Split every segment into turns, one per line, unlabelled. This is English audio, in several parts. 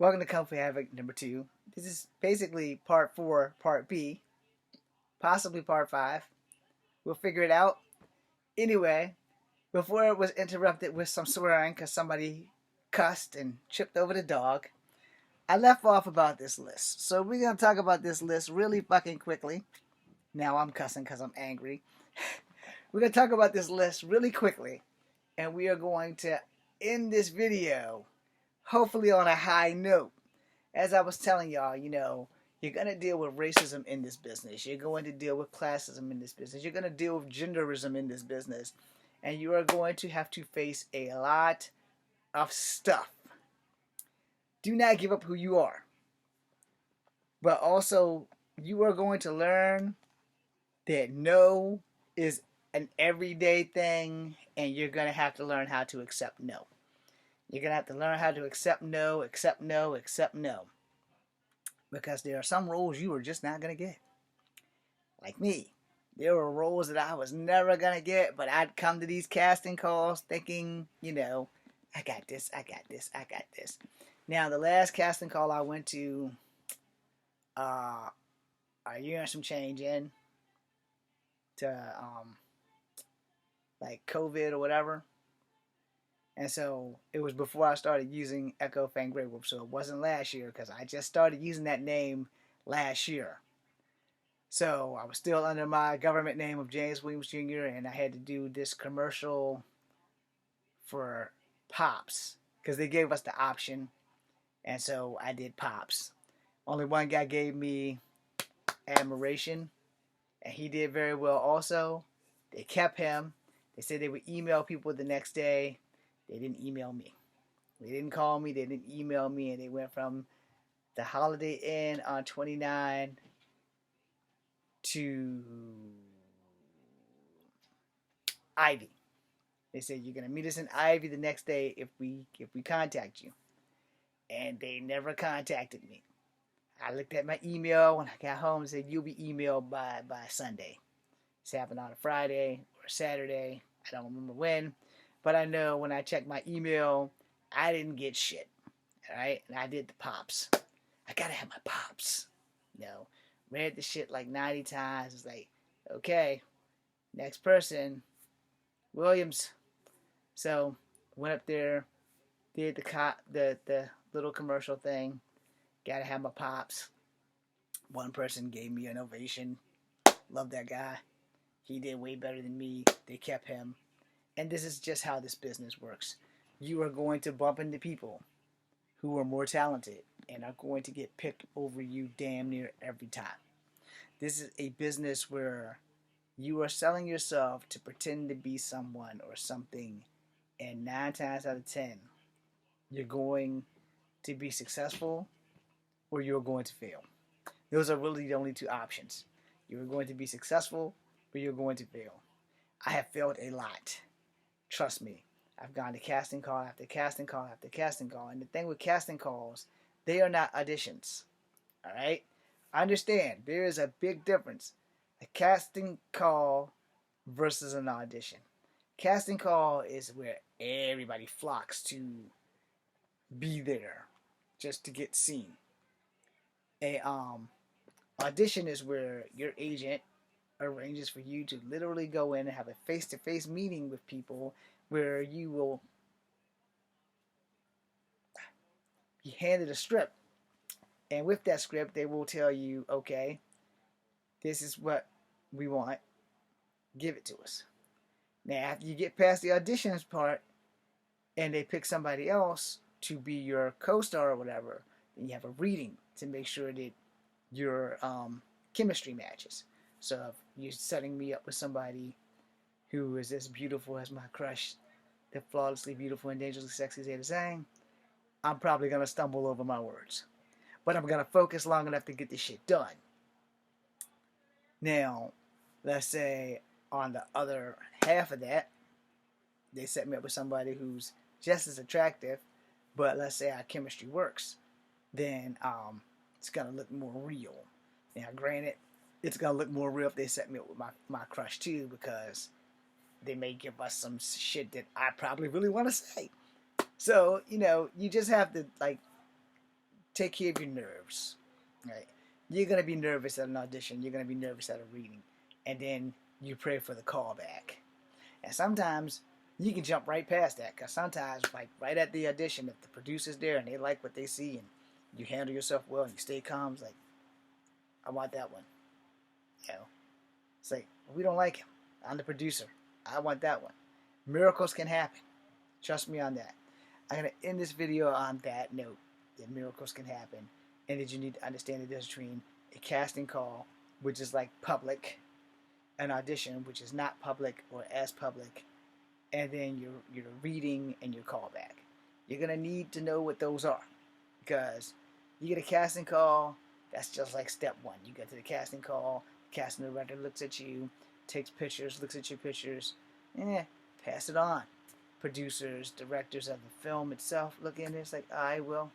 Welcome to Kung Fu Havoc number 2. This is basically part 4, part B, possibly part 5. We'll figure it out. Anyway, before it was interrupted with some swearing because somebody cussed and tripped over the dog, I left off about this list. So we're going to talk about this list really fucking quickly. Now I'm cussing because I'm angry. We're going to talk about this list really quickly, and we are going to end this video hopefully on a high note. As I was telling y'all, you're going to deal with racism in this business. You're going to deal with classism in this business. You're going to deal with genderism in this business. And you are going to have to face a lot of stuff. Do not give up who you are. But also, you are going to learn that no is an everyday thing, and you're going to have to learn how to accept no. You're going to have to learn how to accept no, accept no, accept no. Because there are some roles you are just not going to get. Like me. There were roles that I was never going to get, but I'd come to these casting calls thinking, I got this, I got this, I got this. Now, the last casting call I went to a year and some change in to, like COVID or whatever. And so it was before I started using Echo Fang Grey Wolf, so it wasn't last year because I just started using that name last year. So I was still under my government name of James Williams Jr. and I had to do this commercial for Pops because they gave us the option, and so I did Pops. Only one guy gave me Admiration, and he did very well also. They kept him. They said they would email people the next day. They didn't email me. They didn't call me. They didn't email me. And they went from the Holiday Inn on 29 to Ivy. They said, you're going to meet us in Ivy the next day if we contact you. And they never contacted me. I looked at my email when I got home and said, you'll be emailed by Sunday. This happened on a Friday or a Saturday. I don't remember when. But I know when I checked my email, I didn't get shit. Alright? And I did the Pops. I gotta have my Pops. Read the shit like 90 times. It's like, okay, next person, Williams. So, went up there, did the little commercial thing. Gotta have my Pops. One person gave me an ovation. Love that guy. He did way better than me. They kept him. And this is just how this business works. You are going to bump into people who are more talented and are going to get picked over you damn near every time. This is a business where you are selling yourself to pretend to be someone or something, and 9 times out of 10, you're going to be successful or you're going to fail. Those are really the only two options. You're going to be successful or you're going to fail. I have failed a lot. Trust me, I've gone to casting call after casting call after casting call. And the thing with casting calls, they are not auditions. Alright? Understand, there is a big difference. A casting call versus an audition. Casting call is where everybody flocks to be there just to get seen. A audition is where your agent arranges for you to literally go in and have a face-to-face meeting with people where you will be handed a script, and with that script they will tell you, okay, this is what we want, give it to us. Now after you get past the auditions part and they pick somebody else to be your co-star or whatever, then you have a reading to make sure that your chemistry matches. So if you're setting me up with somebody who is as beautiful as my crush, the flawlessly beautiful and dangerously sexy Zeta Zhang, I'm probably going to stumble over my words. But I'm going to focus long enough to get this shit done. Now, let's say on the other half of that, they set me up with somebody who's just as attractive, but let's say our chemistry works, then it's going to look more real. Now, granted, it's going to look more real if they set me up with my crush too, because they may give us some shit that I probably really want to say. So, you just have to, take care of your nerves. Right? You're gonna be nervous at an audition. You're gonna be nervous at a reading, and then you pray for the callback. And sometimes you can jump right past that, because sometimes, like right at the audition, if the producer's there and they like what they see and you handle yourself well and you stay calm, it's like, I want that one. You know, it's like, we don't like him. I'm the producer. I want that one. Miracles can happen. Trust me on that. I'm going to end this video on that note, that miracles can happen, and that you need to understand the difference between a casting call, which is like public, an audition, which is not public or as public, and then your reading and your callback. You're going to need to know what those are, because you get a casting call, that's just like step one. You get to the casting call, the casting director looks at you, takes pictures, looks at your pictures, pass it on. Producers, directors of the film itself look in there, it's like, alright, well,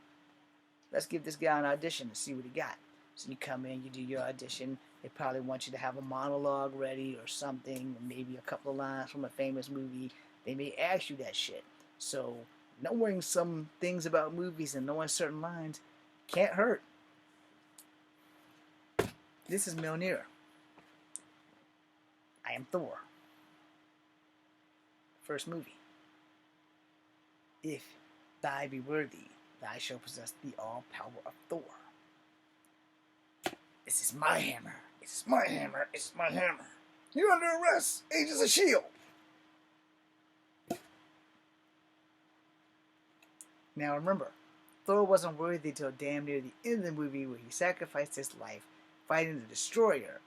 let's give this guy an audition to see what he got. So you come in, you do your audition, they probably want you to have a monologue ready or something, maybe a couple of lines from a famous movie. They may ask you that shit. So knowing some things about movies and knowing certain lines can't hurt. This is Mjolnir. I am Thor. First movie. If thy be worthy, thou shalt possess the all power of Thor. This is my hammer. It's my hammer. It's my hammer. You're under arrest, Agents of S.H.I.E.L.D. Now remember, Thor wasn't worthy till damn near the end of the movie, where he sacrificed his life fighting the Destroyer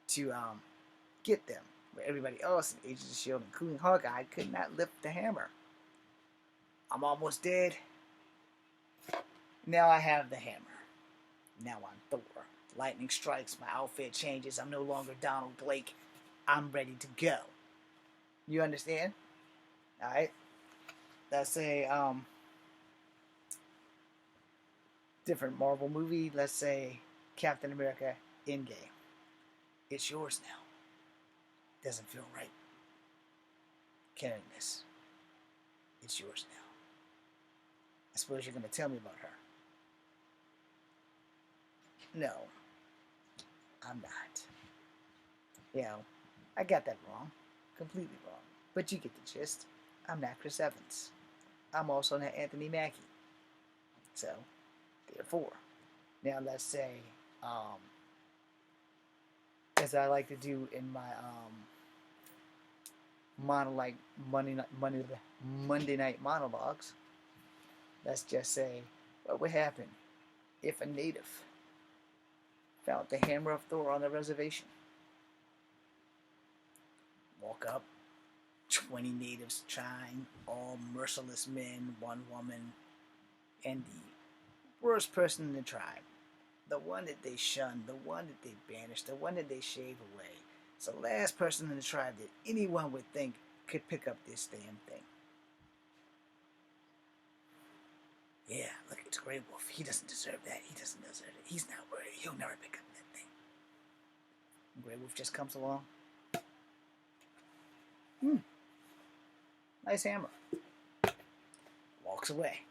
to get them, where everybody else in Agents of S.H.I.E.L.D., including Hawkeye, could not lift the hammer. I'm almost dead. Now I have the hammer. Now I'm Thor. Lightning strikes, my outfit changes, I'm no longer Donald Blake. I'm ready to go. You understand? Alright? Let's say, different Marvel movie. Let's say Captain America Endgame. It's yours now. Doesn't feel right. Carrying this. It's yours now. I suppose you're going to tell me about her. No, I'm not. You know, I got that wrong. Completely wrong. But you get the gist. I'm not Chris Evans. I'm also not Anthony Mackie. So, therefore. Now let's say, as I like to do in my Monday night monologues, let's just say, what would happen if a native found the hammer of Thor on the reservation? Walk up, 20 natives trying, all merciless men, one woman, and the worst person in the tribe. The one that they shun, the one that they banish, the one that they shave away. It's the last person in the tribe that anyone would think could pick up this damn thing. Yeah, look, it's Grey Wolf. He doesn't deserve that. He doesn't deserve it. He's not worthy. He'll never pick up that thing. Grey Wolf just comes along. Nice hammer. Walks away.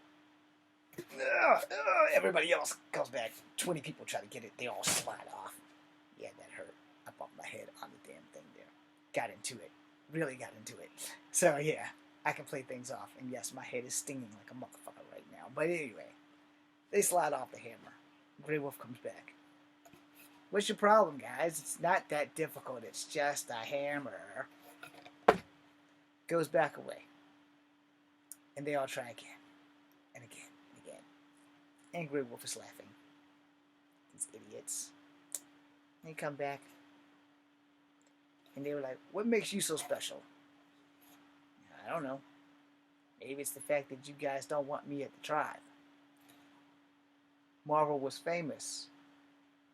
Everybody else comes back. 20 people try to get it. They all slide off. Yeah, that hurt. I bumped my head on the damn thing there. Got into it. Really got into it. So, yeah, I can play things off. And yes, my head is stinging like a motherfucker right now. But anyway, they slide off the hammer. Grey Wolf comes back. What's your problem, guys? It's not that difficult. It's just a hammer. Goes back away. And they all try again. And again. And again. And Grey Wolf is laughing. These idiots. They come back. And they were like, what makes you so special? I don't know. Maybe it's the fact that you guys don't want me at the tribe. Marvel was famous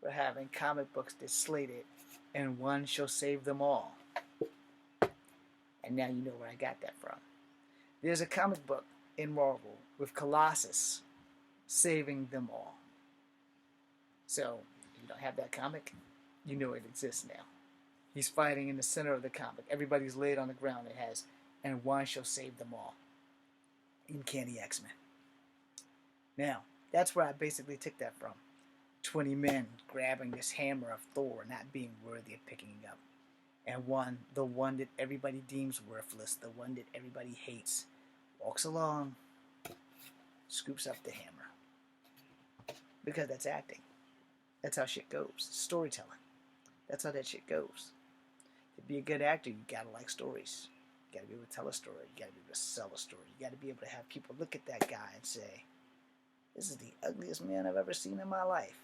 for having comic books that slated, and one shall save them all. And now you know where I got that from. There's a comic book in Marvel with Colossus saving them all. So, if you don't have that comic, you know it exists now. He's fighting in the center of the comic. Everybody's laid on the ground. It has, and one shall save them all. Uncanny X-Men. Now, That's where I basically took that from. 20 men grabbing this hammer of Thor, not being worthy of picking it up. And the one that everybody deems worthless, the one that everybody hates, walks along, scoops up the hammer. Because that's acting. That's how shit goes. Storytelling. That's how that shit goes. To be a good actor, you gotta like stories. You gotta be able to tell a story. You gotta be able to sell a story. You gotta be able to have people look at that guy and say, this is the ugliest man I've ever seen in my life.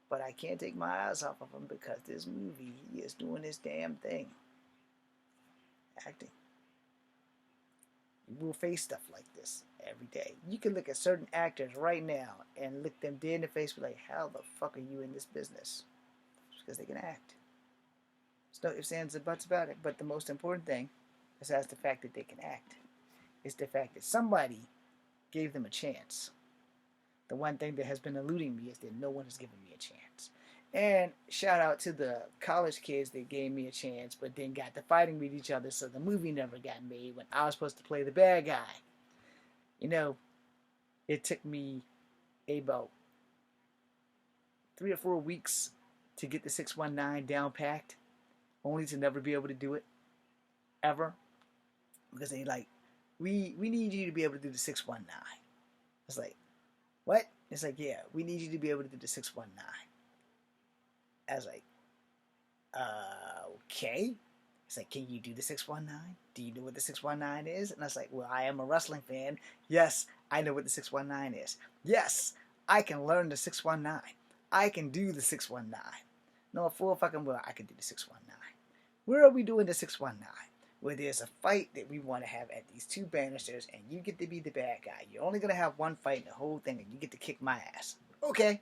But I can't take my eyes off of him because this movie, he is doing this damn thing. Acting. You will face stuff like this every day. You can look at certain actors right now and look them dead in the face and be like, how the fuck are you in this business? It's because they can act. There's no ifs, ands, and buts about it. But the most important thing, besides the fact that they can act, is the fact that somebody gave them a chance. The one thing that has been eluding me is that no one has given me a chance. And shout out to the college kids that gave me a chance, but then got to fighting with each other, so the movie never got made when I was supposed to play the bad guy. You know, it took me about 3 or 4 weeks to get the 619 down packed, only to never be able to do it ever, because they like, we need you to be able to do the 619. It's like, what? It's like, yeah, we need you to be able to do the 619. I was like, okay. It's like, can you do the 619? Do you know what the 619 is? And I was like, well, I am a wrestling fan. Yes, I know what the 619 is. Yes, I can learn the 619. I can do the 619. No, full fucking well, I can do the 619. Where are we doing the 619? Where there's a fight that we want to have at these two banisters, and you get to be the bad guy. You're only going to have one fight in the whole thing, and you get to kick my ass. Okay.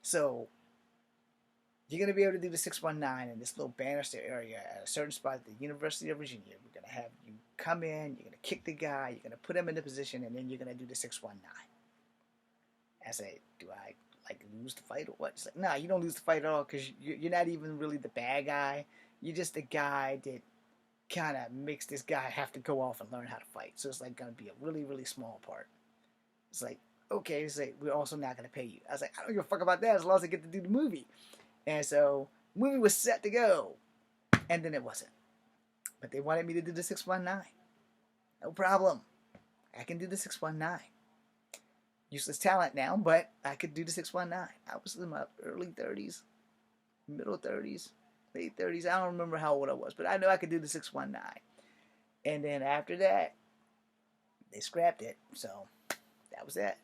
So, you're going to be able to do the 619 in this little banister area at a certain spot at the University of Virginia. We're going to have you come in, you're going to kick the guy, you're going to put him in the position, and then you're going to do the 619. I say, do I lose the fight or what? It's like, nah, you don't lose the fight at all, because you're not even really the bad guy. You're just the guy that kind of makes this guy have to go off and learn how to fight. So it's like going to be a really, really small part. It's like, okay, it's like, we're also not going to pay you. I was like, I don't give a fuck about that as long as I get to do the movie. And so, the movie was set to go. And then it wasn't. But they wanted me to do the 619. No problem. I can do the 619. Useless talent now, but I could do the 619. I was in my early 30s, middle 30s, late 30s. I don't remember how old I was, but I know I could do the 619. And then after that, they scrapped it. So, that was it.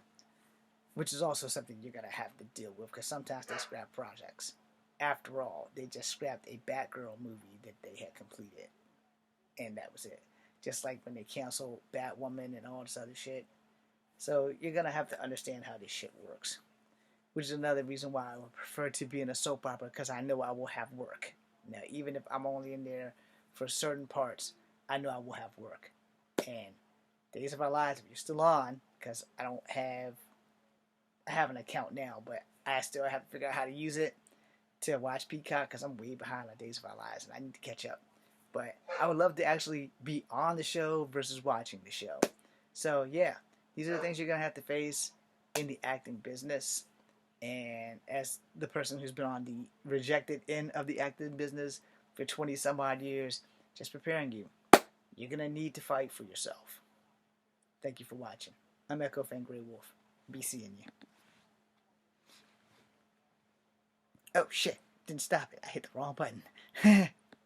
Which is also something you're going to have to deal with, because sometimes they scrap projects. After all, they just scrapped a Batgirl movie that they had completed. And that was it. Just like when they canceled Batwoman and all this other shit. So you're going to have to understand how this shit works. Which is another reason why I would prefer to be in a soap opera, because I know I will have work. Now, even if I'm only in there for certain parts, I know I will have work. And Days of Our Lives, if you're still on, because I have an account now, but I still have to figure out how to use it to watch Peacock, because I'm way behind on Days of Our Lives and I need to catch up. But I would love to actually be on the show versus watching the show. So yeah, these are the things you're going to have to face in the acting business. And as the person who's been on the rejected end of the acting business for 20 some odd years, just preparing you. You're going to need to fight for yourself. Thank you for watching. I'm Echo Fan Grey Wolf. Be seeing you. Oh shit, didn't stop it. I hit the wrong button.